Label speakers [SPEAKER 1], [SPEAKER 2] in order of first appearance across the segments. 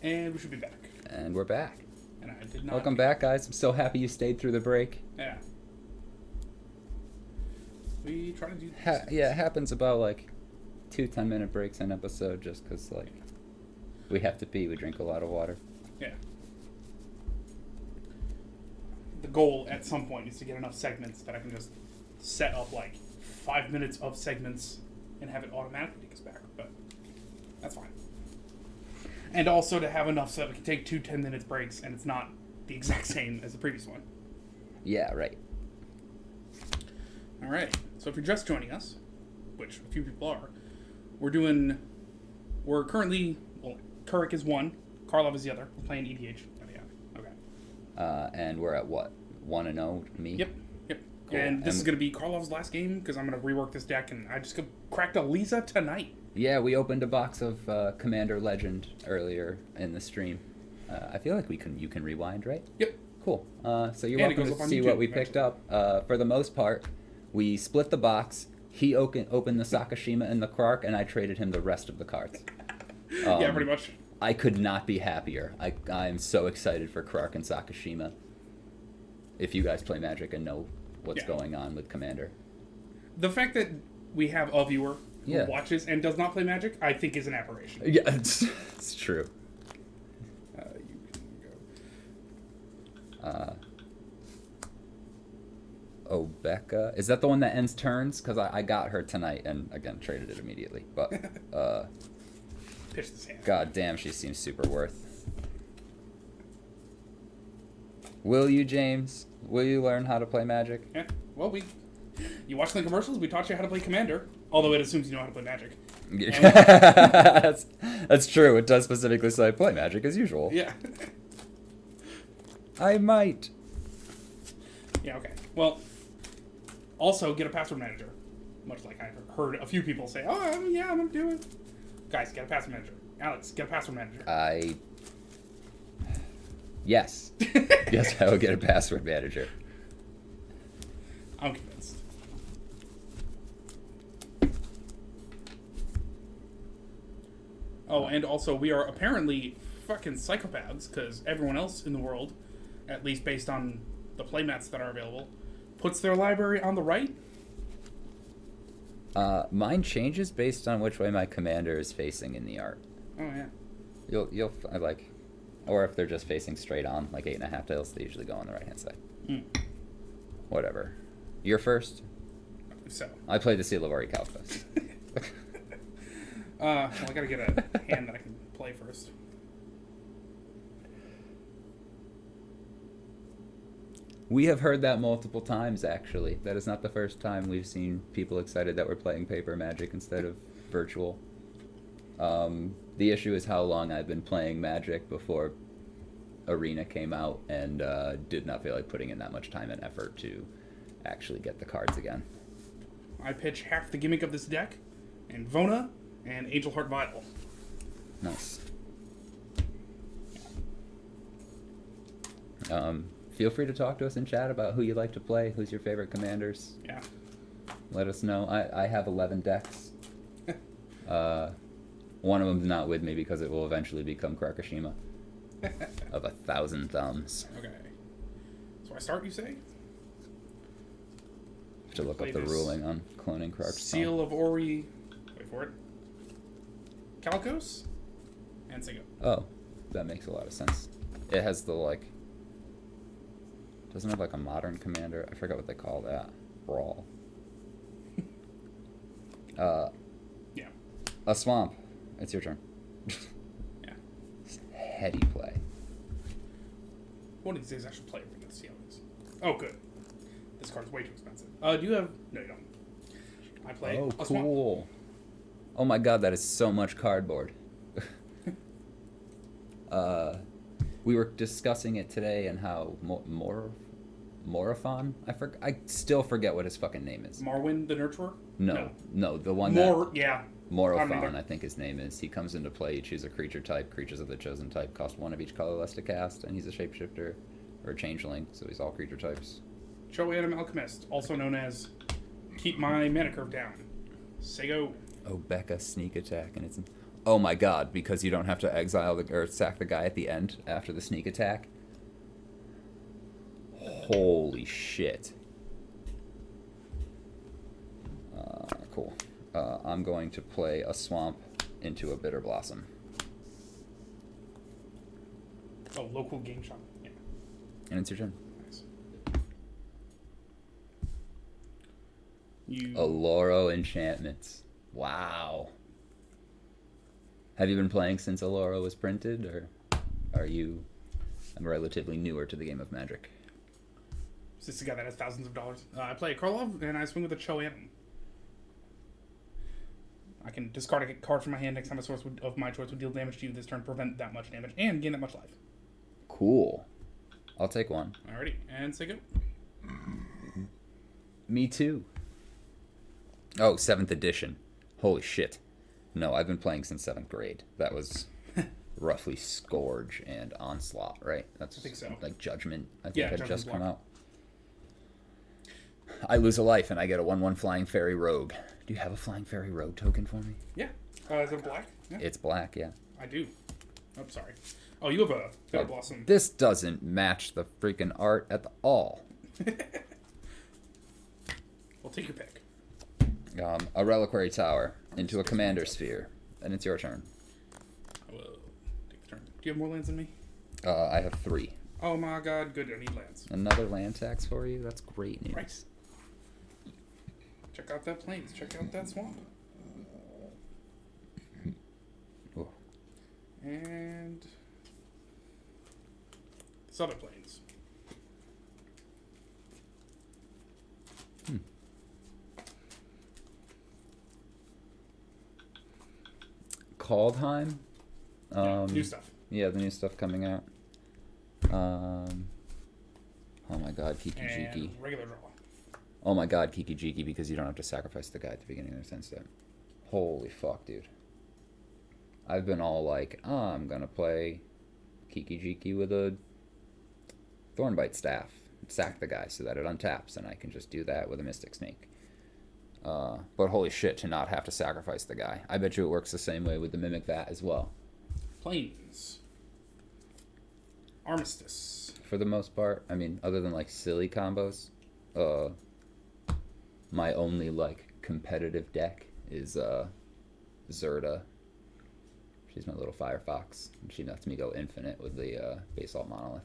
[SPEAKER 1] And we should be back.
[SPEAKER 2] And we're back.
[SPEAKER 1] And I did not.
[SPEAKER 2] Welcome back, guys. I'm so happy you stayed through the break.
[SPEAKER 1] Yeah. We try to do.
[SPEAKER 2] Yeah, it happens about like 2 10-minute breaks an episode, just because like we have to pee. We drink a lot of water.
[SPEAKER 1] Yeah. The goal at some point is to get enough segments that I can just set up like 5 minutes of segments and have it automatically take us back. But that's fine. And also to have enough so that we can take 2 10-minute breaks and it's not the exact same as the previous one.
[SPEAKER 2] Yeah, right.
[SPEAKER 1] All right. So if you're just joining us, which a few people are, we're currently, well, Kurik is one, Karlov is the other. We're playing EDH. Oh, yeah. Okay.
[SPEAKER 2] And we're at what? 1-0, me?
[SPEAKER 1] Yep. Cool. And this is going to be Karlov's last game because I'm going to rework this deck, and I just cracked a Lisa tonight.
[SPEAKER 2] Yeah, we opened a box of Commander Legend earlier in the stream. I feel like you can rewind, right?
[SPEAKER 1] Yep.
[SPEAKER 2] Cool. So you're welcome to see what we picked up. For the most part, we split the box. He opened the Sakashima and the Krark, and I traded him the rest of the cards.
[SPEAKER 1] Yeah, pretty much.
[SPEAKER 2] I could not be happier. I am so excited for Krark and Sakashima. If you guys play Magic and know what's going on with Commander.
[SPEAKER 1] The fact that we have a viewer who
[SPEAKER 2] Yeah.
[SPEAKER 1] watches and does not play Magic, I think is an aberration.
[SPEAKER 2] Yeah, it's true.
[SPEAKER 1] You can go.
[SPEAKER 2] Oh, Becca. Is that the one that ends turns? Because I got her tonight and, again, traded it immediately. But,
[SPEAKER 1] Pitch this hand.
[SPEAKER 2] God damn, she seems super worth. Will you, James? Will you learn how to play Magic?
[SPEAKER 1] Yeah. Well, you watch the commercials, we taught you how to play Commander, although it assumes you know how to play Magic.
[SPEAKER 2] That's true. It does specifically say play Magic as usual.
[SPEAKER 1] Yeah.
[SPEAKER 2] I might.
[SPEAKER 1] Yeah, okay. Well, also get a password manager. Much like I've heard a few people say, oh, yeah, I'm going to do it. Guys, get a password manager. Alex, get a password manager.
[SPEAKER 2] Yes. Yes, I will get a password manager.
[SPEAKER 1] I'm convinced. Oh, and also, we are apparently fucking psychopaths, because everyone else in the world, at least based on the playmats that are available, puts their library on the right.
[SPEAKER 2] Mine changes based on which way my commander is facing in the art.
[SPEAKER 1] Oh, yeah.
[SPEAKER 2] You'll like, or if they're just facing straight on, like 8.5 tails, they usually go on the right hand side. Whatever. You're first.
[SPEAKER 1] So.
[SPEAKER 2] I played the Seal of Orichalcos.
[SPEAKER 1] Well, I gotta get a hand that I can play first.
[SPEAKER 2] We have heard that multiple times, actually. That is not the first time we've seen people excited that we're playing paper Magic instead of virtual. The issue is how long I've been playing Magic before Arena came out, and did not feel like putting in that much time and effort to actually get the cards again.
[SPEAKER 1] I pitch half the gimmick of this deck, and Vona, and Angel Heart Vial.
[SPEAKER 2] Nice. Feel free to talk to us in chat about who you like to play, who's your favorite commanders.
[SPEAKER 1] Yeah.
[SPEAKER 2] Let us know. I have 11 decks. One of them's not with me because it will eventually become Krakashima of 1,000 thumbs.
[SPEAKER 1] Okay. So I start, you say?
[SPEAKER 2] Have to look up the ruling on cloning Krark's
[SPEAKER 1] Seal of Ori. Wait for it. Calcos and Singo.
[SPEAKER 2] Oh, that makes a lot of sense. It has the, like... Doesn't it have, like, a modern commander? I forgot what they call that. Brawl.
[SPEAKER 1] Yeah.
[SPEAKER 2] A swamp. It's your turn.
[SPEAKER 1] Yeah.
[SPEAKER 2] Heady play.
[SPEAKER 1] One of these days I should play it. We're going to see how it is. Oh, good. This card's way too expensive. Do you have... No, you don't. I play a swamp.
[SPEAKER 2] Cool. Oh my god, that is so much cardboard. We were discussing it today and how Morophon? I still forget what his fucking name is.
[SPEAKER 1] Marwyn the Nurturer?
[SPEAKER 2] No, the one
[SPEAKER 1] Yeah.
[SPEAKER 2] Morophon, I think his name is. He comes into play, you choose a creature type. Creatures of the chosen type cost 1 of each colorless to cast, and he's a shapeshifter, or a changeling, so he's all creature types.
[SPEAKER 1] Cho'Anim Alchemist, also known as Keep My Mana Curve Down. Say go.
[SPEAKER 2] Oh, Becca, sneak attack, and it's... Oh my god, because you don't have to exile or sack the guy at the end after the sneak attack. Holy shit. Cool. I'm going to play a swamp into a Bitter Blossom.
[SPEAKER 1] Oh, local game shop. Yeah.
[SPEAKER 2] And it's your turn.
[SPEAKER 1] Nice. You.
[SPEAKER 2] Aloro Enchantments. Wow. Have you been playing since Aloro was printed, or are you relatively newer to the game of Magic?
[SPEAKER 1] Is this a guy that has thousands of dollars? I play a Karlov, and I swing with a Cho'Gath. I can discard a card from my hand next time a source of my choice would deal damage to you this turn, prevent that much damage, and gain that much life.
[SPEAKER 2] Cool. I'll take one.
[SPEAKER 1] Alrighty, and say go.
[SPEAKER 2] Me too. Oh, 7th edition. Holy shit. No, I've been playing since 7th grade. That was roughly Scourge and Onslaught, right? That's
[SPEAKER 1] I think so.
[SPEAKER 2] Like Judgment, I think
[SPEAKER 1] Yeah,
[SPEAKER 2] had
[SPEAKER 1] Judgment's
[SPEAKER 2] just come
[SPEAKER 1] block.
[SPEAKER 2] out. I lose a life and I get a 1/1 Flying Fairy Rogue. Do you have a Flying Fairy Rogue token for me?
[SPEAKER 1] Yeah. Is it black? Yeah.
[SPEAKER 2] It's black, yeah.
[SPEAKER 1] I do. Oh, sorry. Oh, you have a Bitter Blossom.
[SPEAKER 2] This doesn't match the freaking art at all.
[SPEAKER 1] Well, take your pick.
[SPEAKER 2] A Reliquary Tower into a Commander Sphere, and it's your turn.
[SPEAKER 1] I will take the turn. Do you have more lands than me?
[SPEAKER 2] I have 3.
[SPEAKER 1] Oh my god, good. I need lands.
[SPEAKER 2] Another land tax for you? That's great news.
[SPEAKER 1] Right. Check out that plains. Check out that swamp.
[SPEAKER 2] Ooh.
[SPEAKER 1] And this other plains.
[SPEAKER 2] Kaldheim?
[SPEAKER 1] New stuff.
[SPEAKER 2] Yeah, the new stuff coming out. Oh my god, Kiki Jiki.
[SPEAKER 1] And regular draw.
[SPEAKER 2] Oh my god, Kiki Jiki, because you don't have to sacrifice the guy at the beginning of the turn step. Holy fuck, dude. I've been all like, I'm gonna play Kiki Jiki with a Thornbite Staff. Sack the guy so that it untaps, and I can just do that with a Mystic Snake. But holy shit, to not have to sacrifice the guy. I bet you it works the same way with the Mimic Vat as well.
[SPEAKER 1] Plains. Armistice.
[SPEAKER 2] For the most part, I mean, other than like silly combos, my only like competitive deck is Zerda. She's my little Firefox, and she lets me go infinite with the Basalt Monolith.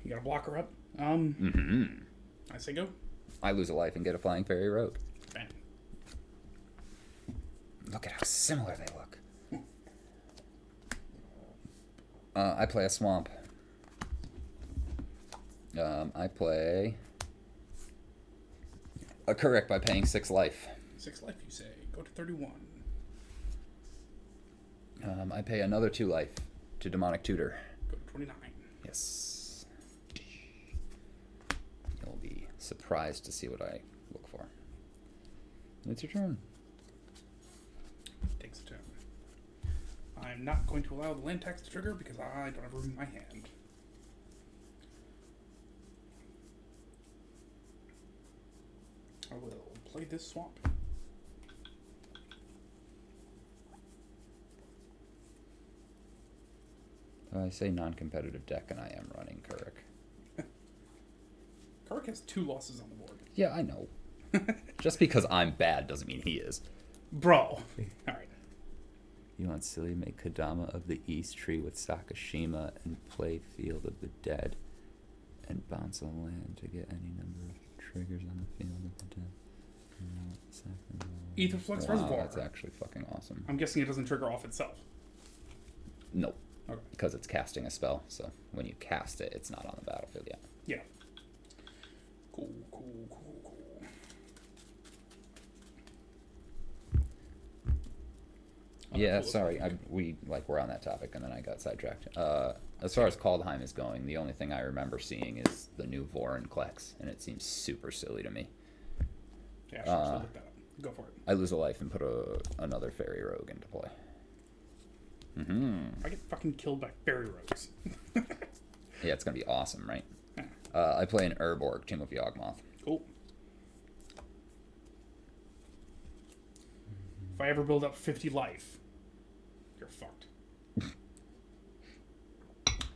[SPEAKER 1] You gotta block her up. I say go.
[SPEAKER 2] I lose a life and get a Flying Fairy Rogue.
[SPEAKER 1] Bam.
[SPEAKER 2] Look at how similar they look. I play a Swamp. I play a Correct by paying 6 life.
[SPEAKER 1] 6 life, you say. Go to 31.
[SPEAKER 2] I pay another 2 life to Demonic Tutor.
[SPEAKER 1] Go to 29.
[SPEAKER 2] Yes. You'll be surprised to see what I look for. It's your turn.
[SPEAKER 1] Takes a turn. I'm not going to allow the land tax to trigger because I don't have room in my hand. I will play this swamp.
[SPEAKER 2] I say non-competitive deck, and I am running Kuruk.
[SPEAKER 1] Kark has 2 losses on the board.
[SPEAKER 2] Yeah, I know. Just because I'm bad doesn't mean he is.
[SPEAKER 1] Bro. Alright.
[SPEAKER 2] You want silly, make Kodama of the East Tree with Sakashima and play Field of the Dead and bounce a land to get any number of triggers on the Field of the Dead.
[SPEAKER 1] Aetherflux
[SPEAKER 2] Wow,
[SPEAKER 1] Reservoir.
[SPEAKER 2] that's actually fucking awesome.
[SPEAKER 1] I'm guessing it doesn't trigger off itself.
[SPEAKER 2] Nope.
[SPEAKER 1] Okay.
[SPEAKER 2] Because it's casting a spell, so when you cast it, it's not on the battlefield yet.
[SPEAKER 1] Yeah. Cool.
[SPEAKER 2] Yeah,
[SPEAKER 1] cool.
[SPEAKER 2] sorry. We're on that topic, and then I got sidetracked. As far as Kaldheim is going, the only thing I remember seeing is the new Vorin Klex, and it seems super silly to me.
[SPEAKER 1] Yeah, sure. So look that up. Go for it.
[SPEAKER 2] I lose a life and put another Fairy Rogue into play.
[SPEAKER 1] I get fucking killed by fairy rogues.
[SPEAKER 2] Yeah, it's gonna be awesome, right?
[SPEAKER 1] Yeah.
[SPEAKER 2] I play an Urborg, Tomb of Yawgmoth.
[SPEAKER 1] Cool. If I ever build up 50 life, you're fucked.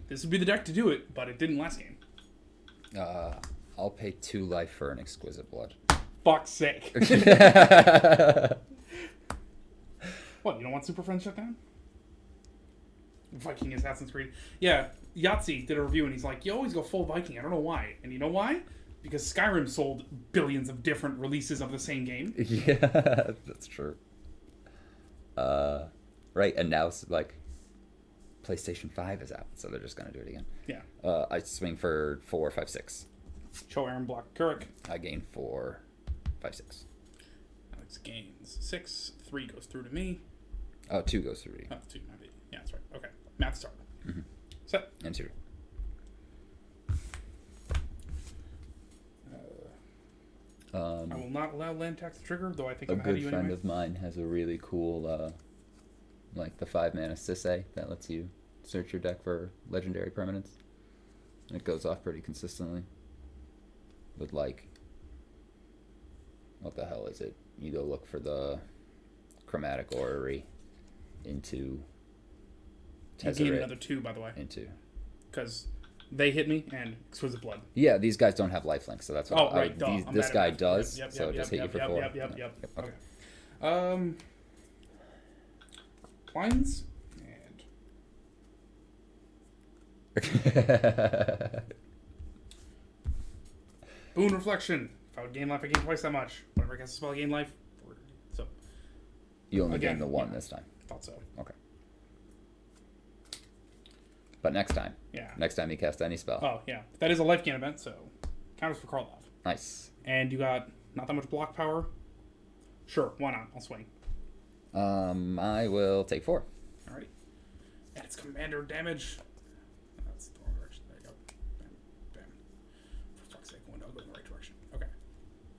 [SPEAKER 1] This would be the deck to do it, but it didn't last game.
[SPEAKER 2] I'll pay 2 life for an Exquisite Blood.
[SPEAKER 1] Fuck's sake. What, you don't want Super Friends shut down? Viking Assassin's Creed. Yeah, Yahtzee did a review and he's like, you always go full Viking. I don't know why. And you know why? Because Skyrim sold billions of different releases of the same game.
[SPEAKER 2] Yeah, that's true. Right, and now like PlayStation 5 is out, so they're just gonna do it again.
[SPEAKER 1] Yeah.
[SPEAKER 2] I swing for 4, 5, 6.
[SPEAKER 1] Cho Aaron Block Kurek.
[SPEAKER 2] I gain 4, 5, 6.
[SPEAKER 1] Alex gains 6. 3 goes through to me.
[SPEAKER 2] Oh, 2 goes through to you.
[SPEAKER 1] Oh, 2. Yeah, that's right. Okay. Math start.
[SPEAKER 2] Mm-hmm.
[SPEAKER 1] Set.
[SPEAKER 2] And 2.
[SPEAKER 1] I will not allow land tax to trigger, though I think
[SPEAKER 2] A
[SPEAKER 1] I'm ahead of
[SPEAKER 2] good
[SPEAKER 1] you
[SPEAKER 2] friend
[SPEAKER 1] anyway.
[SPEAKER 2] of mine has a really cool, like the 5-mana Sisay that lets you search your deck for legendary permanents. And it goes off pretty consistently. With like, what the hell is it? You go look for the Chromatic Orrery into
[SPEAKER 1] You gain
[SPEAKER 2] Tezzeret
[SPEAKER 1] another 2, by the way,
[SPEAKER 2] into.
[SPEAKER 1] because they hit me and Exquisite Blood.
[SPEAKER 2] Yeah, these guys don't have lifelink, so that's what
[SPEAKER 1] Oh, right. Duh. I'm
[SPEAKER 2] this
[SPEAKER 1] mad
[SPEAKER 2] guy
[SPEAKER 1] at that.
[SPEAKER 2] does,
[SPEAKER 1] Yep,
[SPEAKER 2] so
[SPEAKER 1] yep,
[SPEAKER 2] just
[SPEAKER 1] yep,
[SPEAKER 2] hit you for
[SPEAKER 1] yep,
[SPEAKER 2] 4.
[SPEAKER 1] Yep.
[SPEAKER 2] Okay.
[SPEAKER 1] Okay. Twines and Boon Reflection. If I would gain life, I gain twice that much. Whenever I cast a spell, I gain life. So,
[SPEAKER 2] You only
[SPEAKER 1] Again,
[SPEAKER 2] gain the 1
[SPEAKER 1] yeah.
[SPEAKER 2] this time.
[SPEAKER 1] thought so.
[SPEAKER 2] Okay. But next time.
[SPEAKER 1] Yeah.
[SPEAKER 2] Next time you cast any spell.
[SPEAKER 1] Oh, yeah. That is a life gain event, so counters for Karlov.
[SPEAKER 2] Nice.
[SPEAKER 1] And you got not that much block power. Sure, why not? I'll swing.
[SPEAKER 2] I will take 4.
[SPEAKER 1] Alright. And it's commander damage. That's the wrong direction. There you go. Bam. Bam. For fuck's sake, I'll go in the right direction. Okay.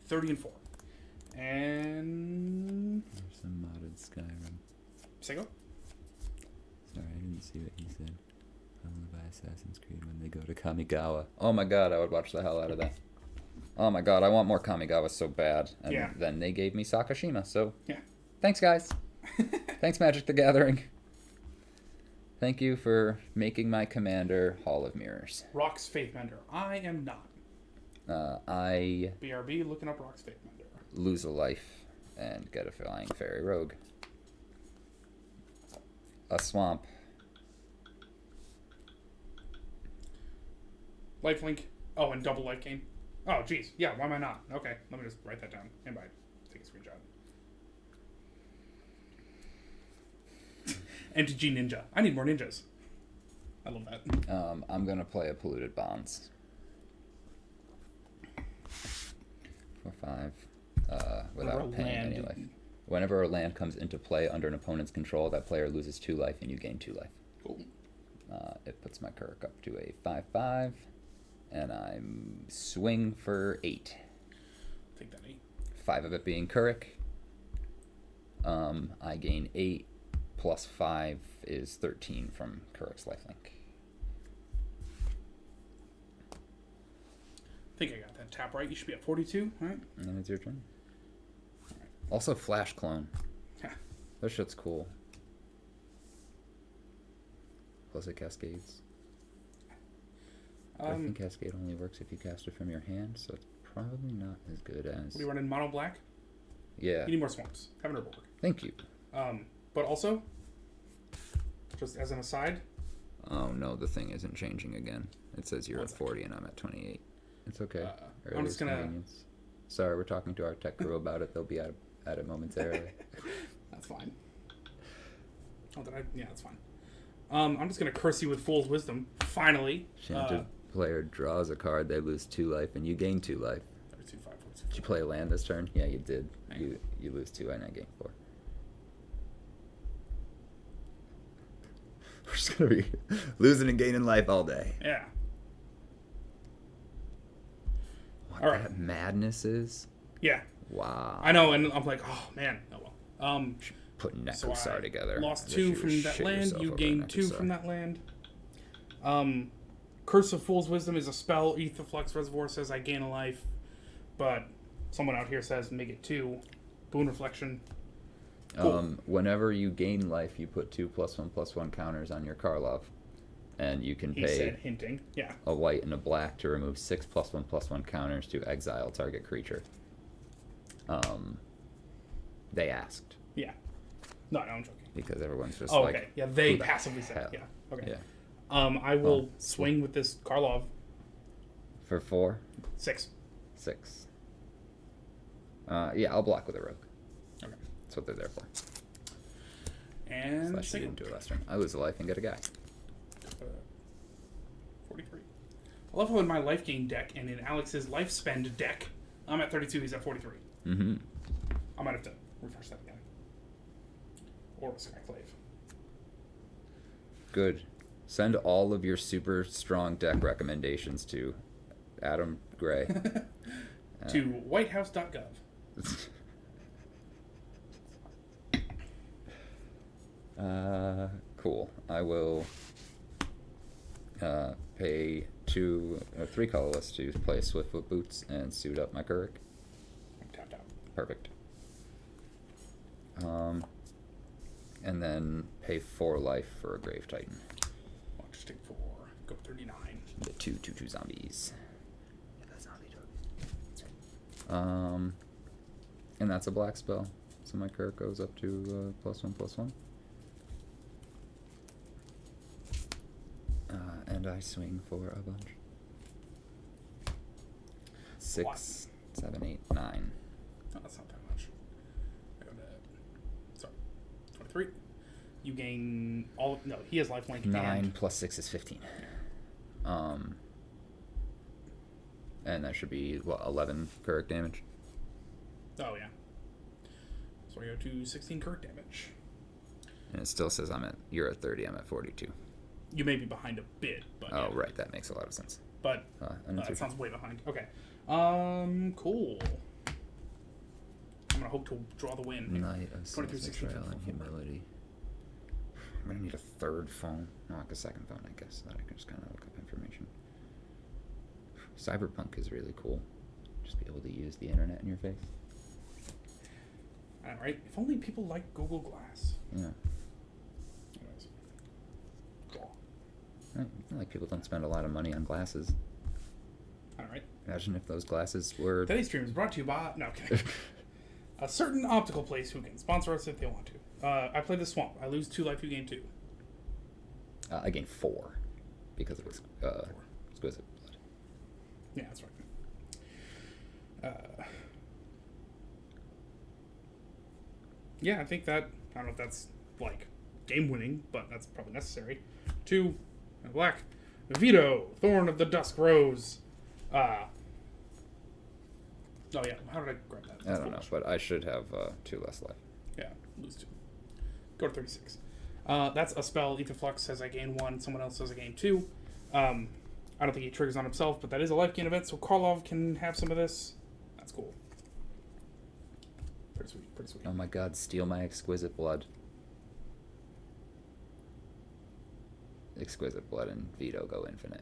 [SPEAKER 1] 30 and 4. And
[SPEAKER 2] There's some modded Skyrim.
[SPEAKER 1] Sego?
[SPEAKER 2] Sorry, I didn't see what you said. I want to buy Assassin's Creed when they go to Kamigawa. Oh my god, I would watch the hell out of that. Oh my god, I want more Kamigawa so bad. And
[SPEAKER 1] Yeah.
[SPEAKER 2] then they gave me Sakashima, so...
[SPEAKER 1] Yeah.
[SPEAKER 2] Thanks, guys. Thanks, Magic the Gathering. Thank you for making my commander Hall of Mirrors.
[SPEAKER 1] Rock's Faithmender. I am not.
[SPEAKER 2] I
[SPEAKER 1] BRB looking up Rock's Faithmender.
[SPEAKER 2] lose a life and get a Flying Fairy Rogue. A Swamp.
[SPEAKER 1] Lifelink. Oh, and double life gain. Oh, jeez. Yeah, why am I not? Okay, let me just write that down. And by take a screenshot. MTG Ninja. I need more ninjas. I love that.
[SPEAKER 2] I'm gonna play a Polluted Bonds. 4, 5. Without
[SPEAKER 1] Whenever a
[SPEAKER 2] paying
[SPEAKER 1] land-
[SPEAKER 2] any life. Whenever a land comes into play under an opponent's control, that player loses 2 life and you gain 2 life.
[SPEAKER 1] Cool.
[SPEAKER 2] It puts my Kirk up to a 5/5, and I'm swing for 8.
[SPEAKER 1] Take that 8.
[SPEAKER 2] 5 of it being Kuruk. I gain 8 plus 5 is 13 from Kuruk's lifelink.
[SPEAKER 1] I think I got that tap right. You should be at 42, right?
[SPEAKER 2] And then it's your turn. Also, Flash Clone.
[SPEAKER 1] Yeah.
[SPEAKER 2] That shit's cool. Plus it cascades. I think Cascade only works if you cast it from your hand, so it's probably not as good as...
[SPEAKER 1] What do you run in mono black?
[SPEAKER 2] Yeah.
[SPEAKER 1] You need more swamps. Have an herb work.
[SPEAKER 2] Thank you.
[SPEAKER 1] But also, just as an aside,
[SPEAKER 2] Oh no, the thing isn't changing again. It says you're
[SPEAKER 1] One
[SPEAKER 2] at
[SPEAKER 1] sec.
[SPEAKER 2] 40 and I'm at 28. It's okay.
[SPEAKER 1] I'm just
[SPEAKER 2] Earliest
[SPEAKER 1] gonna-
[SPEAKER 2] convenience. Sorry, we're talking to our tech crew about it. They'll be at it momentarily.
[SPEAKER 1] that's fine. Oh, did I? Yeah, that's fine. I'm just gonna curse you with Fool's Wisdom. Finally.
[SPEAKER 2] Enchanted player draws a card, they lose 2 life, and you gain 2 life.
[SPEAKER 1] 32, 5, 4, 2,
[SPEAKER 2] Did you play a land this turn? Yeah, you did.
[SPEAKER 1] Right.
[SPEAKER 2] You lose 2 and I gain 4. We're just gonna be losing and gaining life all day.
[SPEAKER 1] Yeah.
[SPEAKER 2] What
[SPEAKER 1] All right.
[SPEAKER 2] that madness is?
[SPEAKER 1] Yeah.
[SPEAKER 2] Wow.
[SPEAKER 1] I know, and I'm like, oh man, oh well.
[SPEAKER 2] Put
[SPEAKER 1] So
[SPEAKER 2] Nekusar
[SPEAKER 1] I
[SPEAKER 2] together.
[SPEAKER 1] lost
[SPEAKER 2] I wish
[SPEAKER 1] 2
[SPEAKER 2] you
[SPEAKER 1] from
[SPEAKER 2] would
[SPEAKER 1] that
[SPEAKER 2] shit
[SPEAKER 1] land.
[SPEAKER 2] yourself
[SPEAKER 1] You
[SPEAKER 2] over
[SPEAKER 1] gained 2
[SPEAKER 2] Nekusar.
[SPEAKER 1] from that land. Curse of Fool's Wisdom is a spell. Aetherflux Reservoir says I gain a life, but someone out here says make it 2. Boon Reflection. Cool.
[SPEAKER 2] Whenever you gain life, you put 2+1/+1 counters on your Karlov, and you can
[SPEAKER 1] He
[SPEAKER 2] pay
[SPEAKER 1] said, hinting. Yeah.
[SPEAKER 2] a white and a black to remove 6+1/+1 counters to exile target creature. They asked
[SPEAKER 1] Yeah. No, I'm joking.
[SPEAKER 2] because everyone's just
[SPEAKER 1] Oh,
[SPEAKER 2] like,
[SPEAKER 1] okay. Yeah, they
[SPEAKER 2] who the
[SPEAKER 1] passively said
[SPEAKER 2] hell?
[SPEAKER 1] it. Yeah. Okay.
[SPEAKER 2] Yeah.
[SPEAKER 1] I will swing with this Karlov.
[SPEAKER 2] For 4,
[SPEAKER 1] 6.
[SPEAKER 2] 6. Yeah, I'll block with a rogue.
[SPEAKER 1] Okay.
[SPEAKER 2] That's what they're there for.
[SPEAKER 1] And
[SPEAKER 2] Slash you
[SPEAKER 1] second.
[SPEAKER 2] didn't do it last turn. I lose a life and get a guy.
[SPEAKER 1] 43. I love how in my life gain deck and in Alex's life spend deck, I'm at 32, he's at 43.
[SPEAKER 2] Mm-hmm.
[SPEAKER 1] I might have to refresh that again. Or a Skyclave.
[SPEAKER 2] Good. Send all of your super strong deck recommendations to Adam Gray.
[SPEAKER 1] To whitehouse.gov.
[SPEAKER 2] Cool. I will pay 3 colorless to play Swiftfoot Boots and suit up my Kuruk.
[SPEAKER 1] Tapped out.
[SPEAKER 2] Perfect. And then pay 4 life for a Grave Titan.
[SPEAKER 1] Watch take 4. Go 39.
[SPEAKER 2] Get 2/2 zombies. Get that zombie dog. And that's a black spell. So my Kuruk goes up to +1/+1. And I swing for a bunch. 6, 7, 8, 9.
[SPEAKER 1] Oh, that's not that much. I go to... Sorry. 23. You gain all... No, he has lifelink.
[SPEAKER 2] 9
[SPEAKER 1] and...
[SPEAKER 2] plus 6 is 15. And that should be, what, 11 Kuruk damage?
[SPEAKER 1] Oh, yeah. So I go to 16 Kuruk damage.
[SPEAKER 2] And it still says you're at 30, I'm at 42.
[SPEAKER 1] You may be behind a bit, but...
[SPEAKER 2] Oh,
[SPEAKER 1] yeah.
[SPEAKER 2] right, that makes a lot of sense.
[SPEAKER 1] But that sounds way behind. Okay. Cool. I'm going to hope to draw the win.
[SPEAKER 2] Night of
[SPEAKER 1] 23, 16,
[SPEAKER 2] Betrayal and Humility. I'm going to need a third phone. No, like a second phone, I guess, so that I can just kind of look up information. Cyberpunk is really cool. Just be able to use the internet in your face.
[SPEAKER 1] All right. If only people like Google Glass.
[SPEAKER 2] Yeah.
[SPEAKER 1] Anyways. Cool.
[SPEAKER 2] Right. Like people don't spend a lot of money on glasses.
[SPEAKER 1] All right.
[SPEAKER 2] Imagine if those glasses were...
[SPEAKER 1] Today's stream is brought to you by... No, kidding. A certain optical place who can sponsor us if they want to. I play the Swamp. I lose 2 life, you gain 2.
[SPEAKER 2] I gained 4 because it was Exquisite Blood.
[SPEAKER 1] Yeah, that's right. Yeah, I think that... I don't know if that's, like, game-winning, but that's probably necessary. 2, black. Vito, Thorn of the Dusk Rose. Oh, yeah. How did I grab that?
[SPEAKER 2] I don't know, but I should have 2 less life.
[SPEAKER 1] Yeah, lose 2. Go to 36. That's a spell. Etherflux says I gain 1. Someone else says I gain 2. I don't think he triggers on himself, but that is a life gain event, so Karlov can have some of this. That's cool. Pretty sweet. Pretty sweet.
[SPEAKER 2] Oh my god, steal my Exquisite Blood. Exquisite Blood and Vito go infinite.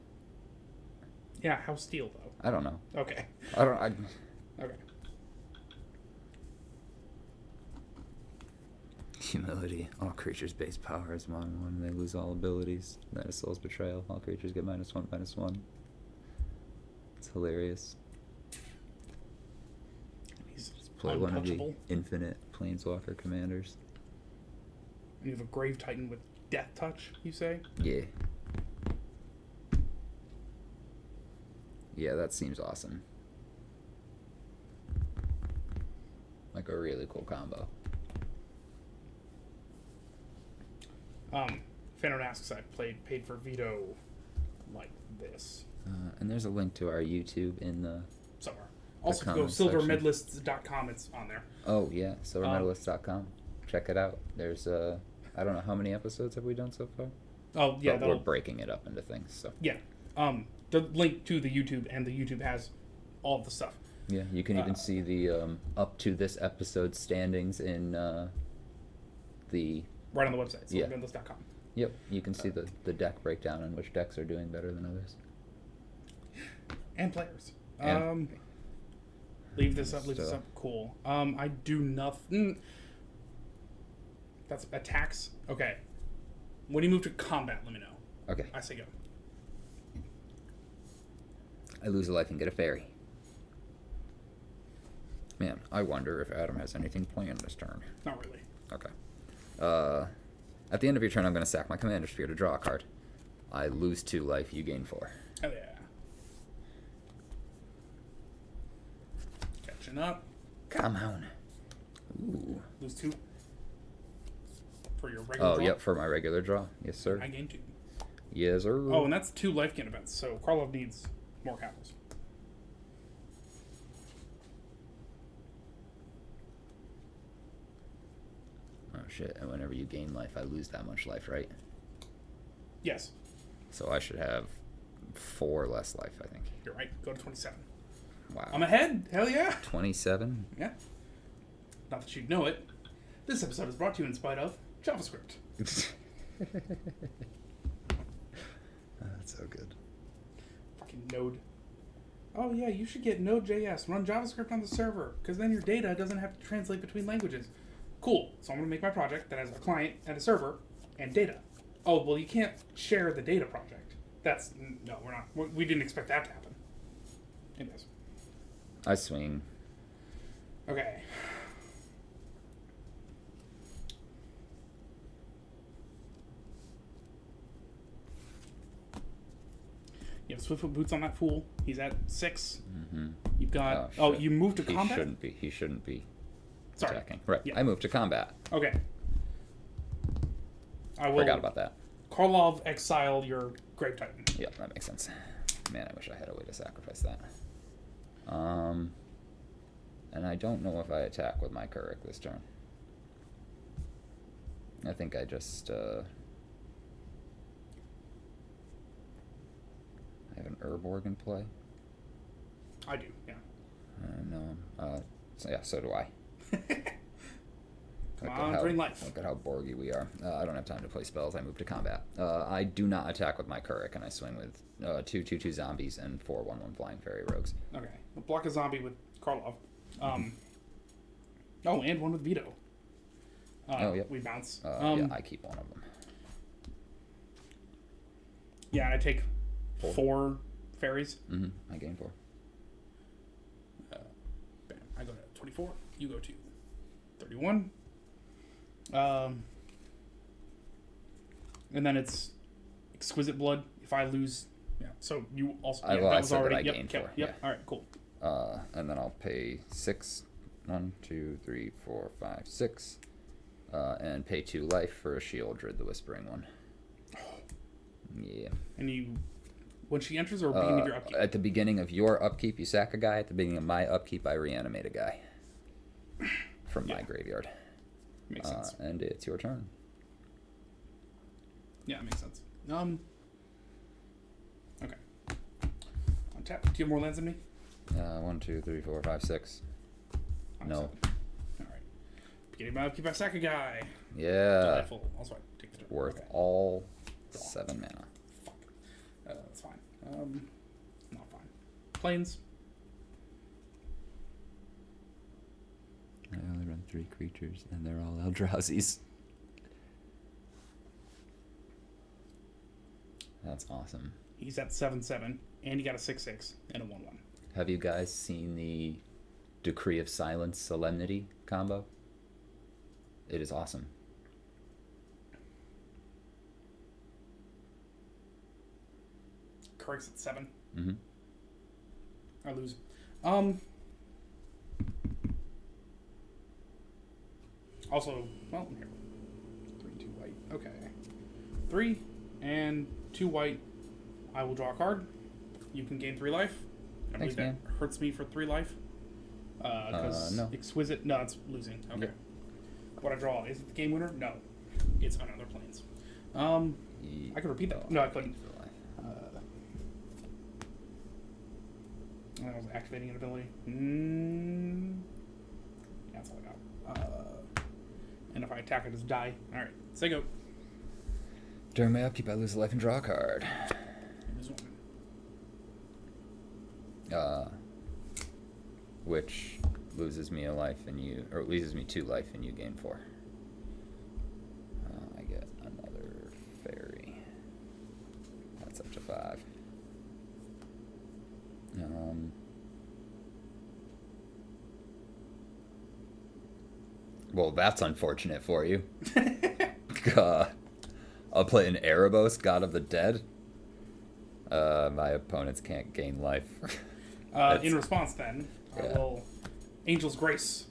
[SPEAKER 1] Yeah, how steel, though?
[SPEAKER 2] I don't know.
[SPEAKER 1] Okay.
[SPEAKER 2] Okay. Humility. All creatures' base power is -1. They lose all abilities. That is Soul's Betrayal. All creatures get -1/-1. It's hilarious.
[SPEAKER 1] He's
[SPEAKER 2] Play one of the
[SPEAKER 1] untouchable.
[SPEAKER 2] infinite Planeswalker commanders.
[SPEAKER 1] You have a Grave Titan with Death Touch, you say?
[SPEAKER 2] Yeah. Yeah, that seems awesome. Like a really cool combo.
[SPEAKER 1] Fanon asks, I paid for Vito like this.
[SPEAKER 2] And there's a link to our YouTube in the...
[SPEAKER 1] Somewhere. Also, go
[SPEAKER 2] comments section.
[SPEAKER 1] silvermedalists.com. It's on there.
[SPEAKER 2] Oh, yeah. silvermedalists.com. Check it out. There's, I don't know, how many episodes have we done so far?
[SPEAKER 1] Oh, yeah.
[SPEAKER 2] But we're breaking it up into things, so...
[SPEAKER 1] Yeah. The link to the YouTube, and the YouTube has all of the stuff.
[SPEAKER 2] Yeah, you can even see the up to this episode standings in the...
[SPEAKER 1] Right on the website,
[SPEAKER 2] Yeah.
[SPEAKER 1] silvermedalists.com.
[SPEAKER 2] Yep, you can see the deck breakdown and which decks are doing better than others.
[SPEAKER 1] And players.
[SPEAKER 2] And-
[SPEAKER 1] Leave this up. Cool. I do nothing. That's attacks. Okay. When you move to combat, let me know.
[SPEAKER 2] Okay.
[SPEAKER 1] I say go.
[SPEAKER 2] I lose a life and get a fairy. Man, I wonder if Adam has anything planned this turn.
[SPEAKER 1] Not really.
[SPEAKER 2] Okay. At the end of your turn, I'm going to sack my Commander Sphere to draw a card. I lose 2 life, you gain 4.
[SPEAKER 1] Hell yeah. Catching up.
[SPEAKER 2] Come on. Ooh.
[SPEAKER 1] Lose 2. For your regular draw.
[SPEAKER 2] Yep, for my regular draw. Yes, sir.
[SPEAKER 1] I gain 2.
[SPEAKER 2] Yes, sir.
[SPEAKER 1] Oh, and that's 2 life gain events, so Karlov needs more capitals.
[SPEAKER 2] Oh, shit. And whenever you gain life, I lose that much life, right?
[SPEAKER 1] Yes.
[SPEAKER 2] So I should have 4 less life, I think.
[SPEAKER 1] You're right. Go to 27.
[SPEAKER 2] Wow.
[SPEAKER 1] I'm ahead. Hell yeah.
[SPEAKER 2] 27?
[SPEAKER 1] Yeah. Not that you'd know it. This episode is brought to you in spite of JavaScript.
[SPEAKER 2] That's so good.
[SPEAKER 1] Fucking Node. Oh yeah, you should get Node.js. Run JavaScript on the server, because then your data doesn't have to translate between languages. Cool. So I'm going to make my project that has a client and a server and data. Oh, well, you can't share the data project. No, we're not. We didn't expect that to happen. Anyways.
[SPEAKER 2] I swing.
[SPEAKER 1] Okay. You have Swiftfoot Boots on that fool. He's at 6.
[SPEAKER 2] Mm-hmm.
[SPEAKER 1] You've got...
[SPEAKER 2] Oh,
[SPEAKER 1] you moved to combat?
[SPEAKER 2] He shouldn't be
[SPEAKER 1] Sorry.
[SPEAKER 2] attacking. Right.
[SPEAKER 1] Yeah.
[SPEAKER 2] I moved to combat.
[SPEAKER 1] Okay. I will...
[SPEAKER 2] Forgot about that.
[SPEAKER 1] Karlov, exile your Grave Titan.
[SPEAKER 2] Yep, that makes sense. Man, I wish I had a way to sacrifice that. And I don't know if I attack with my Keurig this turn. I think I just, I have an Urborg in play.
[SPEAKER 1] I do, yeah.
[SPEAKER 2] No. So do I.
[SPEAKER 1] Come on, drain life.
[SPEAKER 2] Look at how Borgy we are. I don't have time to play spells. I move to combat. I do not attack with my Keurig, and I swing with 2/2/2 zombies and 4/1/1 flying fairy rogues.
[SPEAKER 1] Okay. We'll block a zombie with Karlov. And one with Veto.
[SPEAKER 2] Yep.
[SPEAKER 1] We bounce.
[SPEAKER 2] Yeah, I keep one of them.
[SPEAKER 1] Yeah, and I take 4 fairies.
[SPEAKER 2] Mm-hmm. I gain 4.
[SPEAKER 1] Bam. I go to 24. You go to 31. And then it's Exquisite Blood. If I lose, yeah. So you also. Yeah,
[SPEAKER 2] I
[SPEAKER 1] that was
[SPEAKER 2] said
[SPEAKER 1] already.
[SPEAKER 2] that I
[SPEAKER 1] Yep.
[SPEAKER 2] gained
[SPEAKER 1] Yep.
[SPEAKER 2] 4.
[SPEAKER 1] Yep. All right. Cool.
[SPEAKER 2] And then I'll pay 6. 1, 2, 3, 4, 5, 6. And pay 2 life for a Sheoldred, the Whispering one. Yeah.
[SPEAKER 1] And you, when she enters, or beginning of your upkeep.
[SPEAKER 2] At the beginning of your upkeep, you sack a guy. At the beginning of my upkeep, I reanimate a guy from my graveyard.
[SPEAKER 1] Makes sense.
[SPEAKER 2] And it's your turn.
[SPEAKER 1] Yeah, it makes sense. Okay. On tap. Do you have more lands than me?
[SPEAKER 2] 1, 2, 3, 4, 5, 6. No.
[SPEAKER 1] 7. All right. Beginning of my upkeep, I sack a guy.
[SPEAKER 2] Yeah.
[SPEAKER 1] Delightful. Also, I take the turn.
[SPEAKER 2] Worth
[SPEAKER 1] Okay.
[SPEAKER 2] all 7 mana.
[SPEAKER 1] Fuck. That's fine. Not fine. Planes.
[SPEAKER 2] I only run 3 creatures, and they're all Eldrauzis. That's awesome.
[SPEAKER 1] He's at 7/7, and he got a 6/6 and a 1/1.
[SPEAKER 2] Have you guys seen the Decree of Silence Solemnity combo? It is awesome.
[SPEAKER 1] Kurik's at 7.
[SPEAKER 2] Mm-hmm.
[SPEAKER 1] I lose. Also, well, here. 3, 2 white. Okay. 3 and 2 white. I will draw a card. You can gain 3 life. I
[SPEAKER 2] Thanks,
[SPEAKER 1] believe
[SPEAKER 2] man.
[SPEAKER 1] that hurts me for 3 life. Because
[SPEAKER 2] no.
[SPEAKER 1] Exquisite. No, it's losing. Okay.
[SPEAKER 2] Yep.
[SPEAKER 1] What I draw, is it the game winner? No. It's on other planes. I could repeat that. No, I couldn't. I was activating an ability. That's all I got. And if I attack, I just die. Alright, say go.
[SPEAKER 2] During my upkeep, I lose a life and draw a card.
[SPEAKER 1] Lose 1.
[SPEAKER 2] Which loses me a life and you, or loses me 2 life and you gain 4. Well, that's unfortunate for you. God. I'll play an Erebos, God of the Dead. My opponents can't gain life.
[SPEAKER 1] In response, then, I
[SPEAKER 2] Yeah.
[SPEAKER 1] will Angel's Grace.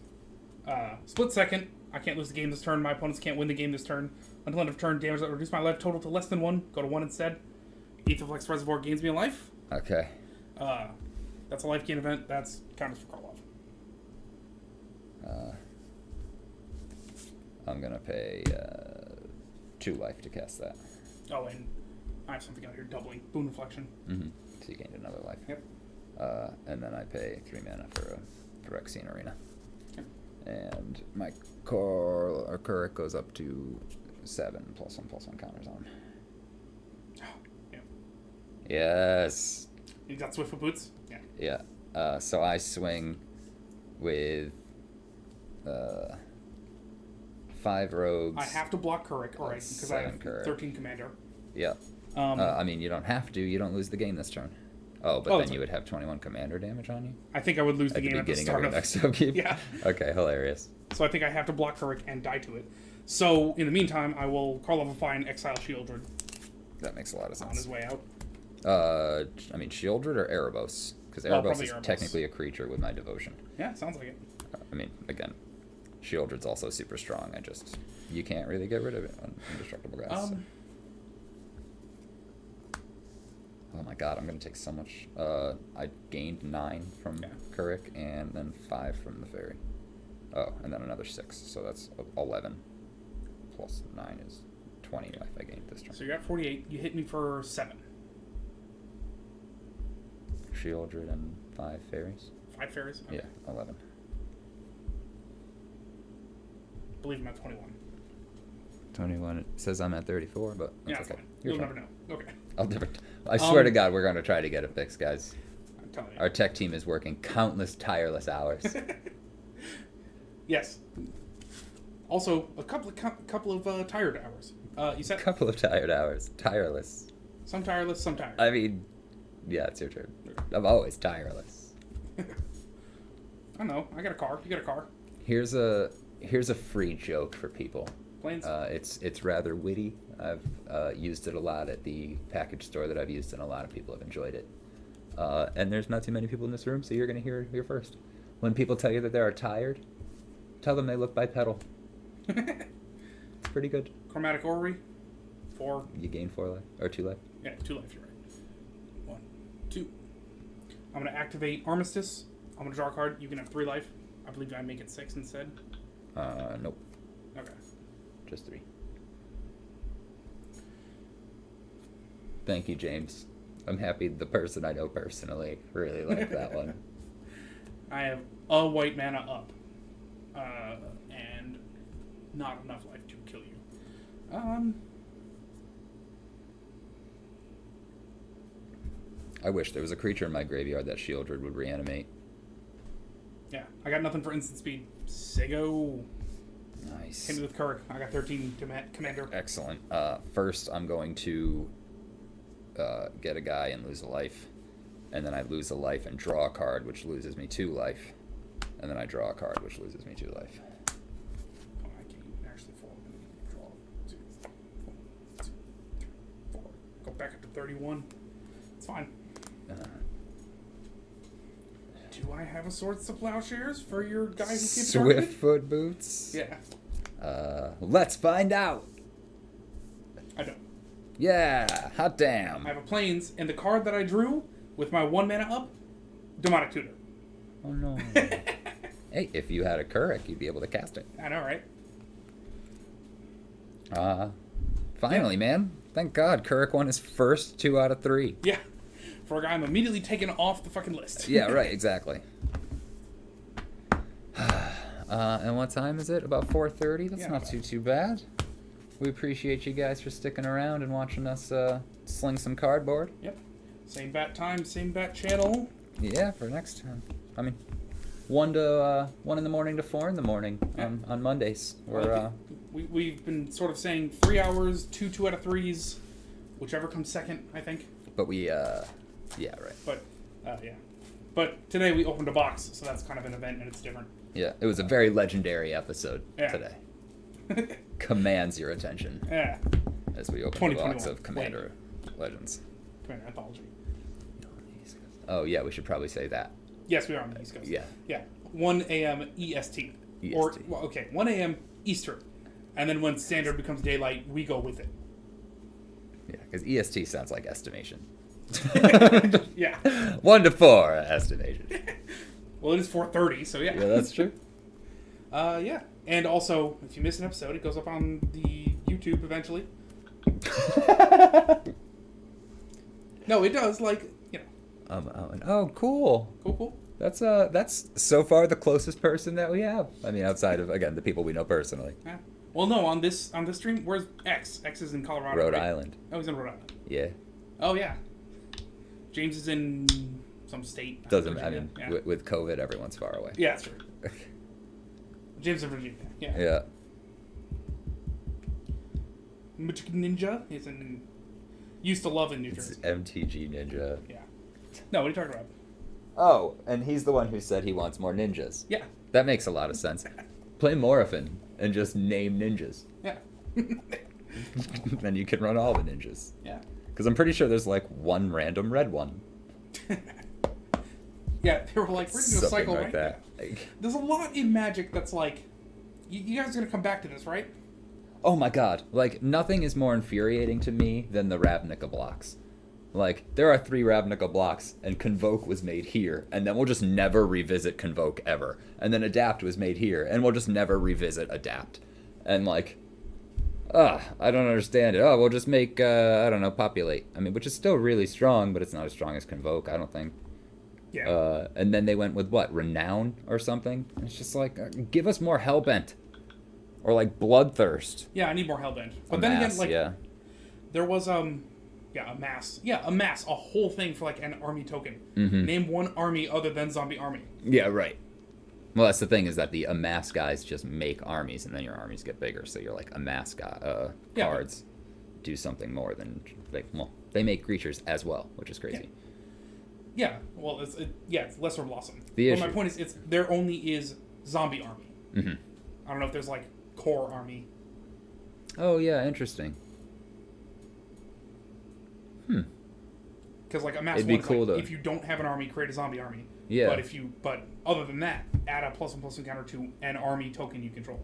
[SPEAKER 1] Split second. I can't lose the game this turn. My opponents can't win the game this turn. Until end of turn, damage that reduce my life total to less than 1. Go to 1 instead. Aetherflex Reservoir gains me a life.
[SPEAKER 2] Okay.
[SPEAKER 1] That's a life gain event. That's counters for Karlov.
[SPEAKER 2] I'm gonna pay 2 life to cast that.
[SPEAKER 1] Oh, and I have something out here doubling. Boon Reflection.
[SPEAKER 2] Mm-hmm. So you gained another life.
[SPEAKER 1] Yep.
[SPEAKER 2] And then I pay 3 mana for a Phyrexian Arena.
[SPEAKER 1] Okay.
[SPEAKER 2] And my Kuruk goes up to 7 +1/+1 counters on.
[SPEAKER 1] Yeah.
[SPEAKER 2] Yes.
[SPEAKER 1] You got Swift Foot Boots? Yeah.
[SPEAKER 2] Yeah. So I swing with 5 rogues.
[SPEAKER 1] I have to block Kuruk, alright, because I have
[SPEAKER 2] 7 Kuruk.
[SPEAKER 1] 13 commander.
[SPEAKER 2] Yeah. I mean, you don't have to. You don't lose the game this turn. Oh, but then you would have 21 commander damage on you?
[SPEAKER 1] I think I would lose the
[SPEAKER 2] At the
[SPEAKER 1] game at the
[SPEAKER 2] beginning
[SPEAKER 1] start
[SPEAKER 2] of your
[SPEAKER 1] of...
[SPEAKER 2] next upkeep?
[SPEAKER 1] Yeah.
[SPEAKER 2] Okay, hilarious.
[SPEAKER 1] So I think I have to block Kuruk and die to it. So, in the meantime, I will Karlov and exile Shieldred
[SPEAKER 2] That makes a lot of
[SPEAKER 1] on his
[SPEAKER 2] sense.
[SPEAKER 1] way out.
[SPEAKER 2] I mean, Shieldred or Erebos? Because
[SPEAKER 1] Probably
[SPEAKER 2] Erebos is
[SPEAKER 1] Erebos.
[SPEAKER 2] technically a creature with my devotion.
[SPEAKER 1] Yeah, sounds like it.
[SPEAKER 2] I mean, again, Shieldred's also super strong. You can't really get rid of it on Indestructible Grass. Oh my god, I'm going to take so much. I gained 9 from Kuruk and then 5 from the fairy. Oh, and then another 6, so that's 11. Plus 9 is 20 life I gained this turn.
[SPEAKER 1] So you're at 48. You hit me for 7.
[SPEAKER 2] Shieldred and 5 fairies?
[SPEAKER 1] 5 fairies? Okay.
[SPEAKER 2] Yeah, 11.
[SPEAKER 1] I believe I'm at 21.
[SPEAKER 2] 21. It says I'm at 34, but that's
[SPEAKER 1] Yeah, it's
[SPEAKER 2] okay.
[SPEAKER 1] fine.
[SPEAKER 2] You're
[SPEAKER 1] You'll
[SPEAKER 2] fine.
[SPEAKER 1] never know. Okay.
[SPEAKER 2] I'll never. I swear to God, we're going to try to get it fixed, guys.
[SPEAKER 1] I'm telling you.
[SPEAKER 2] Our tech team is working countless tireless hours.
[SPEAKER 1] Yes. Also, a couple of tired hours. You said
[SPEAKER 2] Couple of tired hours. Tireless.
[SPEAKER 1] some tireless, some tired.
[SPEAKER 2] I mean, yeah, it's your turn. I'm always tireless.
[SPEAKER 1] I know. I got a car. You got a car.
[SPEAKER 2] Here's a free joke for people.
[SPEAKER 1] Planes.
[SPEAKER 2] It's rather witty. I've used it a lot at the package store that I've used, and a lot of people have enjoyed it. And there's not too many people in this room, so you're going to hear it here first. When people tell you that they are tired, tell them they look bipedal. It's pretty good.
[SPEAKER 1] Chromatic Orrery. 4.
[SPEAKER 2] You gain 4 life, or 2 life.
[SPEAKER 1] Yeah, 2 life. You're right. 1, 2. I'm gonna activate Armistice. I'm gonna draw a card. You can have 3 life. I believe I make it 6 instead.
[SPEAKER 2] Nope.
[SPEAKER 1] Okay.
[SPEAKER 2] Just 3. Thank you, James. I'm happy the person I know personally really liked that one.
[SPEAKER 1] I have a white mana up. And not enough life to kill you.
[SPEAKER 2] I wish there was a creature in my graveyard that Shieldred would reanimate.
[SPEAKER 1] Yeah, I got nothing for instant speed. Sego.
[SPEAKER 2] Nice.
[SPEAKER 1] Hit me with Kuruk. I got 13 commander.
[SPEAKER 2] Excellent. First, I'm going to get a guy and lose a life. And then I lose a life and draw a card, which loses me 2 life. And then I draw a card, which loses me 2 life.
[SPEAKER 1] Oh, I can't even actually fall. Draw 2, 4, 2, 3, 4. Go back up to 31. It's fine. Do I have a Swords to Plowshares for your guy who keeps
[SPEAKER 2] Swift foot boots?
[SPEAKER 1] Yeah.
[SPEAKER 2] Let's find out.
[SPEAKER 1] I don't.
[SPEAKER 2] Yeah, hot damn.
[SPEAKER 1] I have a Plains, and the card that I drew with my 1 mana up, Demonic Tutor.
[SPEAKER 2] Oh no. Hey, if you had a Kuruk, you'd be able to cast it.
[SPEAKER 1] I know, right?
[SPEAKER 2] Finally, man. Thank God, Kuruk won his first 2 out of 3.
[SPEAKER 1] Yeah. For a guy I'm immediately taken off the fucking list.
[SPEAKER 2] Yeah, right, exactly. And what time is it? About 4:30? That's
[SPEAKER 1] Yeah,
[SPEAKER 2] not too bad. We appreciate you guys for sticking around and watching us sling some cardboard.
[SPEAKER 1] Yep. Same bat time, same bat channel.
[SPEAKER 2] Yeah, for next time. I mean, 1 in the morning to 4 in the morning on Mondays.
[SPEAKER 1] We've been sort of saying 3 hours, 2 out of 3s, whichever comes second, I think.
[SPEAKER 2] But we, yeah, right.
[SPEAKER 1] But, yeah. But today we opened a box, so that's kind of an event and it's different.
[SPEAKER 2] Yeah, it was a very legendary episode
[SPEAKER 1] Yeah.
[SPEAKER 2] today. Commands your attention
[SPEAKER 1] Yeah.
[SPEAKER 2] as we open the box
[SPEAKER 1] 2021.
[SPEAKER 2] of Commander Legends.
[SPEAKER 1] Commander Anthology.
[SPEAKER 2] Oh yeah, we should probably say that.
[SPEAKER 1] Yes, we are on the East Coast.
[SPEAKER 2] Yeah.
[SPEAKER 1] Yeah. 1 a.m. EST. Or,
[SPEAKER 2] EST.
[SPEAKER 1] well, okay, 1 a.m. Eastern. And then when standard becomes daylight, we go with it.
[SPEAKER 2] Yeah, because EST sounds like estimation.
[SPEAKER 1] Yeah.
[SPEAKER 2] 1 to 4 estimation.
[SPEAKER 1] Well, it is 4:30, so yeah.
[SPEAKER 2] Yeah, that's true.
[SPEAKER 1] Yeah. And also, if you miss an episode, it goes up on the YouTube eventually. No, it does. Like, you know.
[SPEAKER 2] Oh, cool.
[SPEAKER 1] Cool.
[SPEAKER 2] That's so far the closest person that we have. I mean, outside of again the people we know personally.
[SPEAKER 1] Yeah. Well, no, on this stream, where's X? X is in Colorado.
[SPEAKER 2] Rhode
[SPEAKER 1] right?
[SPEAKER 2] Island.
[SPEAKER 1] Oh, he's in Rhode Island.
[SPEAKER 2] Yeah.
[SPEAKER 1] Oh yeah. James is in some state.
[SPEAKER 2] Doesn't. I
[SPEAKER 1] Virginia.
[SPEAKER 2] mean,
[SPEAKER 1] Yeah.
[SPEAKER 2] with COVID, everyone's far away.
[SPEAKER 1] Yeah, that's true. James in Virginia. Yeah.
[SPEAKER 2] Yeah.
[SPEAKER 1] Magic Ninja is in. Used to love in New
[SPEAKER 2] It's
[SPEAKER 1] Jersey.
[SPEAKER 2] MTG Ninja.
[SPEAKER 1] Yeah. No, what are you talking about?
[SPEAKER 2] Oh, and he's the one who said he wants more ninjas.
[SPEAKER 1] Yeah.
[SPEAKER 2] That makes a lot of sense. Play Morphin and just name ninjas.
[SPEAKER 1] Yeah.
[SPEAKER 2] Then you can run all the ninjas.
[SPEAKER 1] Yeah.
[SPEAKER 2] Because I'm pretty sure there's like one random red one.
[SPEAKER 1] Yeah, they were like, we're gonna do a
[SPEAKER 2] Something
[SPEAKER 1] cycle
[SPEAKER 2] like
[SPEAKER 1] right
[SPEAKER 2] that.
[SPEAKER 1] now.
[SPEAKER 2] Like,
[SPEAKER 1] There's a lot in Magic that's like, you guys are gonna come back to this, right?
[SPEAKER 2] oh my god. Like, nothing is more infuriating to me than the Ravnica blocks. Like, there are 3 Ravnica blocks, and Convoke was made here, and then we'll just never revisit Convoke ever. And then Adapt was made here, and we'll just never revisit Adapt. And like, I don't understand it. Oh, we'll just make, I don't know, Populate. I mean, which is still really strong, but it's not as strong as Convoke, I don't think.
[SPEAKER 1] Yeah.
[SPEAKER 2] And then they went with what, Renown or something? And it's just like, give us more Hellbent. Or like Bloodthirst.
[SPEAKER 1] Yeah, I need more Hellbent. But
[SPEAKER 2] A
[SPEAKER 1] then
[SPEAKER 2] mass,
[SPEAKER 1] again, like,
[SPEAKER 2] yeah.
[SPEAKER 1] there was, a mass. Yeah, a mass. A whole thing for, like, an army token.
[SPEAKER 2] Mhm.
[SPEAKER 1] Name one army other than Zombie Army.
[SPEAKER 2] Yeah, right. Well, that's the thing is that the amass guys just make armies, and then your armies get bigger. So you're like amass guy,
[SPEAKER 1] Yeah, but-
[SPEAKER 2] cards do something more than they make creatures as well, which is crazy.
[SPEAKER 1] Yeah, well, it's Lesser Blossom.
[SPEAKER 2] The
[SPEAKER 1] But my
[SPEAKER 2] issue-
[SPEAKER 1] point is, there only is Zombie Army.
[SPEAKER 2] Hmm.
[SPEAKER 1] I don't know if there's, like, Core Army.
[SPEAKER 2] Oh yeah, interesting.
[SPEAKER 1] Because, like, a mass
[SPEAKER 2] It'd be
[SPEAKER 1] one is,
[SPEAKER 2] cool
[SPEAKER 1] like,
[SPEAKER 2] to-
[SPEAKER 1] if you don't have an army, create a Zombie Army.
[SPEAKER 2] Yeah.
[SPEAKER 1] But other than that, add a +1/+1 counter to an army token you control.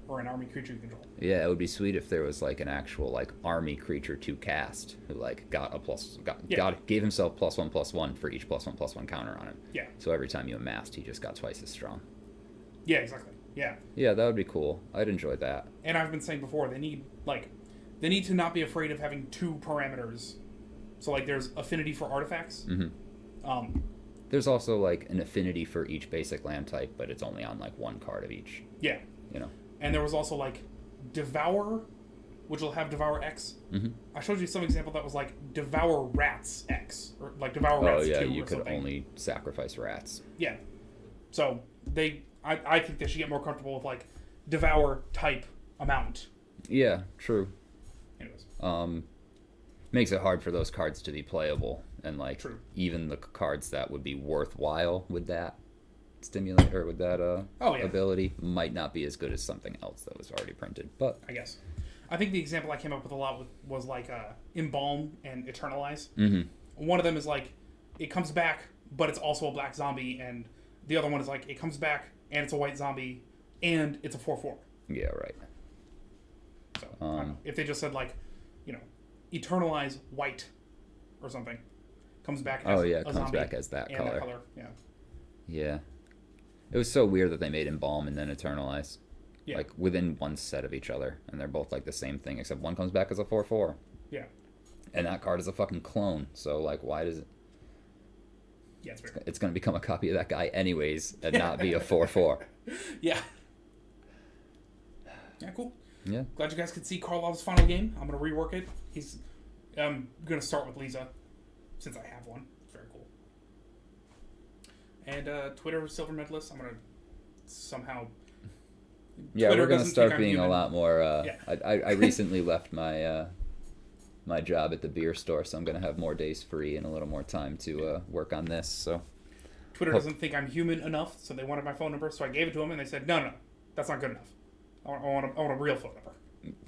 [SPEAKER 1] Or an army creature you control.
[SPEAKER 2] Yeah, it would be sweet if there was like an actual like army creature to cast who like gave himself +1/+1 for each +1/+1 counter on him.
[SPEAKER 1] Yeah.
[SPEAKER 2] So every time you amassed, he just got twice as strong.
[SPEAKER 1] Yeah, exactly. Yeah.
[SPEAKER 2] Yeah, that would be cool. I'd enjoy that.
[SPEAKER 1] And I've been saying before, they need to not be afraid of having 2 parameters. So, like, there's affinity for artifacts.
[SPEAKER 2] Hmm. There's also like an affinity for each basic land type, but it's only on like one card of each.
[SPEAKER 1] Yeah.
[SPEAKER 2] You know.
[SPEAKER 1] And there was also, like, Devour, which will have Devour X.
[SPEAKER 2] Mhm.
[SPEAKER 1] I showed you some example that was, like, Devour Rats X. Or, like, Devour
[SPEAKER 2] Oh
[SPEAKER 1] Rats
[SPEAKER 2] yeah,
[SPEAKER 1] 2
[SPEAKER 2] you
[SPEAKER 1] or
[SPEAKER 2] could
[SPEAKER 1] something.
[SPEAKER 2] only sacrifice rats.
[SPEAKER 1] Yeah. So, I think they should get more comfortable with, like, Devour type amount.
[SPEAKER 2] Yeah, true.
[SPEAKER 1] Anyways.
[SPEAKER 2] Makes it hard for those cards to be playable, and like
[SPEAKER 1] True.
[SPEAKER 2] even the cards that would be worthwhile with that stimulate or with that
[SPEAKER 1] Oh, yeah.
[SPEAKER 2] ability might not be as good as something else that was already printed. But
[SPEAKER 1] I guess. I think the example I came up with a lot was like Embalm and Eternalize.
[SPEAKER 2] Mhm.
[SPEAKER 1] One of them is like, it comes back, but it's also a black zombie, and the other one is like, it comes back, and it's a white zombie, and it's a 4/4.
[SPEAKER 2] yeah, right.
[SPEAKER 1] So, I don't know. If they just said, like, you know, Eternalize white or something, comes back as
[SPEAKER 2] Oh yeah, it
[SPEAKER 1] a
[SPEAKER 2] comes
[SPEAKER 1] zombie
[SPEAKER 2] back as that
[SPEAKER 1] and
[SPEAKER 2] color.
[SPEAKER 1] that color. Yeah.
[SPEAKER 2] Yeah. It was so weird that they made Embalm and then Eternalize.
[SPEAKER 1] Yeah.
[SPEAKER 2] Like within one set of each other, and they're both like the same thing, except one comes back as a 4/4.
[SPEAKER 1] Yeah.
[SPEAKER 2] And that card is a fucking clone. So like, why does it?
[SPEAKER 1] Yeah, it's weird.
[SPEAKER 2] It's gonna become a copy of that guy anyways, and not be a 4/4.
[SPEAKER 1] Yeah. Yeah, cool.
[SPEAKER 2] Yeah.
[SPEAKER 1] Glad you guys could see Karlov's final game. I'm gonna rework it. I'm gonna start with Lisa, since I have one. It's very cool. And Twitter silver medalist. I'm gonna somehow.
[SPEAKER 2] Yeah,
[SPEAKER 1] Twitter
[SPEAKER 2] we're gonna
[SPEAKER 1] doesn't
[SPEAKER 2] start
[SPEAKER 1] think I'm
[SPEAKER 2] being a
[SPEAKER 1] human.
[SPEAKER 2] lot more.
[SPEAKER 1] Yeah.
[SPEAKER 2] I recently left my my job at the beer store, so I'm gonna have more days free and a little more time to work on this. So
[SPEAKER 1] Twitter doesn't think I'm human enough, so they wanted my phone number. So I gave it to them, and they said, no, that's not good enough. I want a real phone number.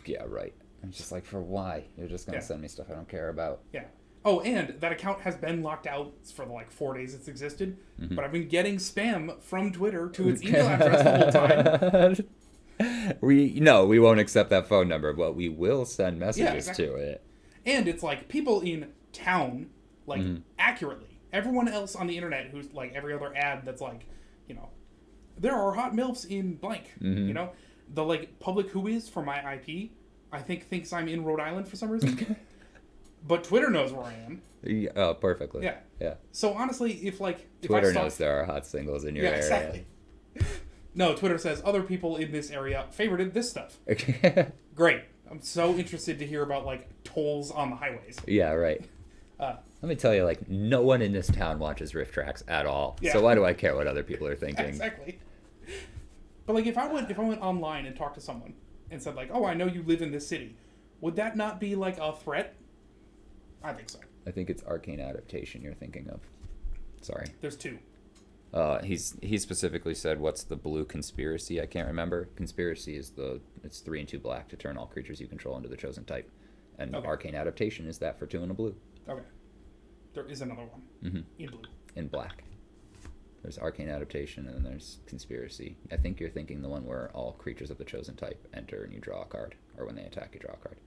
[SPEAKER 2] Yeah, right. I'm just like, for why? You're just gonna send me stuff I don't care about.
[SPEAKER 1] Yeah. Oh, and that account has been locked out for the 4 days it's existed.
[SPEAKER 2] Mm-hmm.
[SPEAKER 1] But I've been getting spam from Twitter to its email address the whole time.
[SPEAKER 2] We won't accept that phone number, but we will send messages
[SPEAKER 1] exactly.
[SPEAKER 2] to it.
[SPEAKER 1] And it's people in town, accurately. Everyone else on the internet who's every other ad that's there are hot MILFs in blank.
[SPEAKER 2] Mm-hmm.
[SPEAKER 1] The public who is for my IP, I think thinks I'm in Rhode Island for some reason. But Twitter knows where I am.
[SPEAKER 2] Yeah, oh, perfectly.
[SPEAKER 1] Yeah.
[SPEAKER 2] Yeah.
[SPEAKER 1] So honestly, if
[SPEAKER 2] Twitter knows there are hot singles in your area.
[SPEAKER 1] Exactly. No, Twitter says other people in this area favorited this stuff. Great. I'm so interested to hear about tolls on the highways.
[SPEAKER 2] Yeah, right. Let me tell you, no one in this town watches Riff Tracks at all.
[SPEAKER 1] Yeah.
[SPEAKER 2] So why do I care what other people are thinking?
[SPEAKER 1] Exactly. But if I went online and talked to someone and said oh, I know you live in this city, would that not be a threat? I think so.
[SPEAKER 2] I think it's Arcane Adaptation you're thinking of. Sorry.
[SPEAKER 1] There's two.
[SPEAKER 2] He specifically said, what's the blue conspiracy? I can't remember. Conspiracy is it's 3 and 2 black to turn all creatures you control into the chosen type. And Arcane Adaptation is that for 2 and a blue.
[SPEAKER 1] Okay. There is another one.
[SPEAKER 2] Mm-hmm.
[SPEAKER 1] In blue.
[SPEAKER 2] In black. There's Arcane Adaptation, and then there's Conspiracy. I think you're thinking the one where all creatures of the chosen type enter and you draw a card. Or when they attack, you draw a card.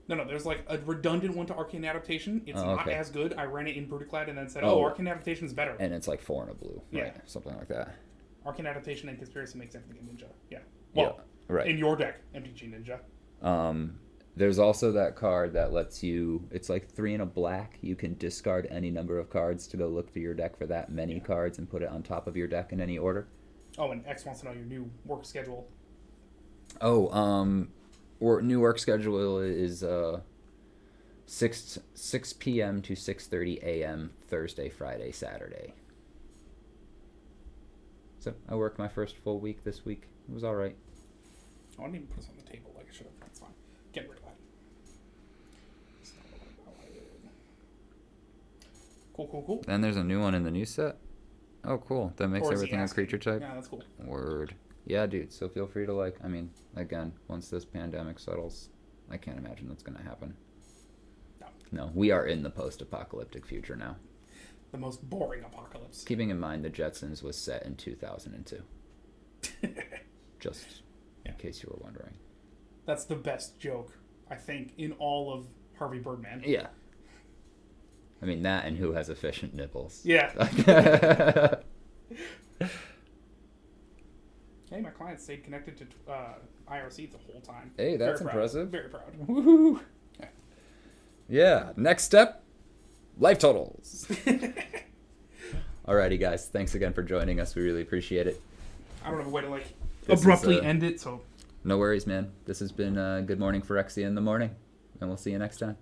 [SPEAKER 1] No, there's a redundant one to Arcane Adaptation. It's not as good. I ran it in Brutaclad and then said, Arcane Adaptation is better.
[SPEAKER 2] And it's 4 and a blue.
[SPEAKER 1] Yeah.
[SPEAKER 2] Right? Something like that.
[SPEAKER 1] Arcane Adaptation and Conspiracy makes everything a ninja. Yeah. Well,
[SPEAKER 2] right.
[SPEAKER 1] In your deck, MTG Ninja.
[SPEAKER 2] There's also that card that lets you, it's 3 and a black. You can discard any number of cards to go look through your deck for that many cards and put it on top of your deck in any order.
[SPEAKER 1] Oh, and X wants to know your new work schedule.
[SPEAKER 2] New work schedule is 6 p.m. to 6:30 a.m. Thursday, Friday, Saturday. So I worked my first full week this week. It was all right.
[SPEAKER 1] I didn't even put this on the table like I should have. That's fine. Get rid of that. Cool.
[SPEAKER 2] Then there's a new one in the new set. Oh, cool. That makes everything a creature type.
[SPEAKER 1] Yeah, that's cool.
[SPEAKER 2] Word. Yeah, dude. So feel free to again, once this pandemic settles, I can't imagine that's going to happen. No, we are in the post-apocalyptic future now.
[SPEAKER 1] The most boring apocalypse.
[SPEAKER 2] Keeping in mind the Jetsons was set in 2002. Just in case you were wondering.
[SPEAKER 1] That's the best joke, I think, in all of Harvey Birdman.
[SPEAKER 2] Yeah. I mean, that and who has efficient nipples.
[SPEAKER 1] Yeah. Hey, my client stayed connected to IRC the whole time.
[SPEAKER 2] Hey, that's impressive.
[SPEAKER 1] Very proud.
[SPEAKER 2] Woohoo! Yeah. Next step, life totals. Alrighty, guys. Thanks again for joining us. We really appreciate it.
[SPEAKER 1] I don't have a way to abruptly end it, so.
[SPEAKER 2] No worries, man. This has been Good Morning Phyrexia in the morning, and we'll see you next time.